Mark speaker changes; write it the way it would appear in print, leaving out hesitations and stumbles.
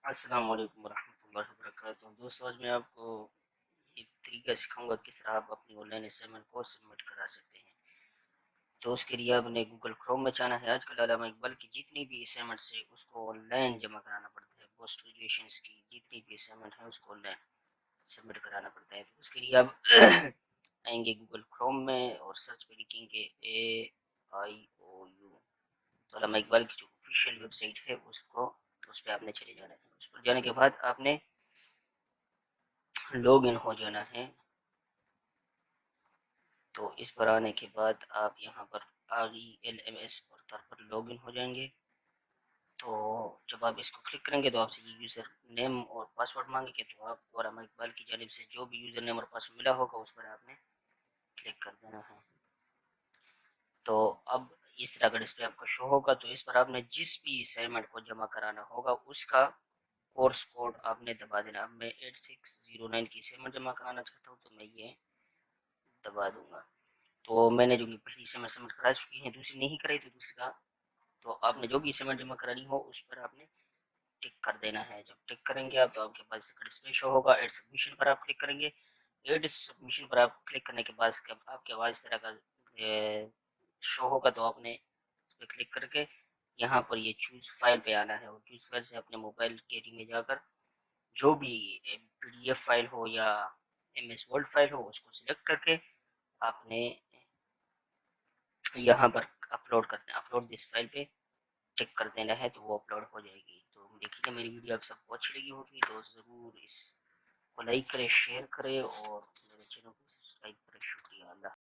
Speaker 1: السلام علیکم ورحمۃ اللہ وبرکاتہ دوستوں، آج میں آپ کو ایک طریقہ سکھاؤں گا کس طرح آپ اپنی آن لائن اسائنمنٹ کو سبمٹ کرا سکتے ہیں۔ تو اس کے لیے آپ نے گوگل کروم میں جانا ہے۔ آج کل علامہ اقبال کی جتنی بھی اسائنمنٹس ہے اس کو آن لائن جمع کرانا پڑتا ہے، پوسٹ گریجویشنس کی جتنی بھی اسائنمنٹ ہے اس کو آن لائن سبمٹ کرانا پڑتا ہے۔ تو اس کے لیے آپ آئیں گے گوگل کروم میں اور سرچ پہ لکھیں گے AIOU، تو علامہ اقبال کی جو آفیشیل ویب سائٹ ہے اس پہ آپ نے چلے جانا ہے۔ اس پر جانے کے بعد آپ نے لاگ ان ہو جانا ہے۔ تو اس پر آنے کے بعد آپ یہاں پر RELMS پر لاگ ان ہو جائیں گے۔ تو جب آپ اس کو کلک کریں گے تو آپ سے یہ یوزر نیم اور پاسورڈ مانگے گے، تو آپ کو علامہ اقبال کی جانب سے جو بھی یوزر نیم اور پاسورڈ ملا ہوگا اس پر آپ نے کلک کر دینا ہے۔ تو اب اس طرح کا ڈسپلے آپ کو شو ہوگا۔ تو اس پر آپ نے جس بھی اسائنمنٹ کو جمع کرانا ہوگا اس کا کورس کوڈ آپ نے دبا دینا۔ اب میں 8609 کی اسائنمنٹ جمع کرانا چاہتا ہوں تو میں یہ دبا دوں گا۔ تو میں نے جو پہلی اسائنمنٹ سبمٹ کرا چکی ہیں، دوسری نہیں کرائی تو دوسری کا، تو آپ نے جو بھی اسائنمنٹ جمع کرانی ہو اس پر آپ نے ٹک کر دینا ہے۔ جب ٹک کریں گے آپ تو آپ کے پاس ڈسپلے شو ہوگا۔ ایڈ سبمیشن پر آپ کلک کریں گے۔ ایڈ سبمیشن پر آپ کلک کرنے کے بعد آپ کے پاس اس طرح کا شو ہوگا، تو آپ نے اس پہ کلک کر کے یہاں پر یہ چوز فائل پہ آنا ہے، اور چوز فائل سے اپنے موبائل گیلری میں جا کر جو بھی PDF فائل ہو یا MS Word فائل ہو اس کو سلیکٹ کر کے آپ نے یہاں پر اپلوڈ دس فائل پہ ٹک کر دینا ہے، تو وہ اپلوڈ ہو جائے گی۔ تو دیکھیے میری ویڈیو آپ سب کو اچھی لگی ہوگی تو ضرور اس کو لائک کرے، شیئر کرے اور میرے چینل کو سبسکرائب کرے۔ شکریہ، اللہ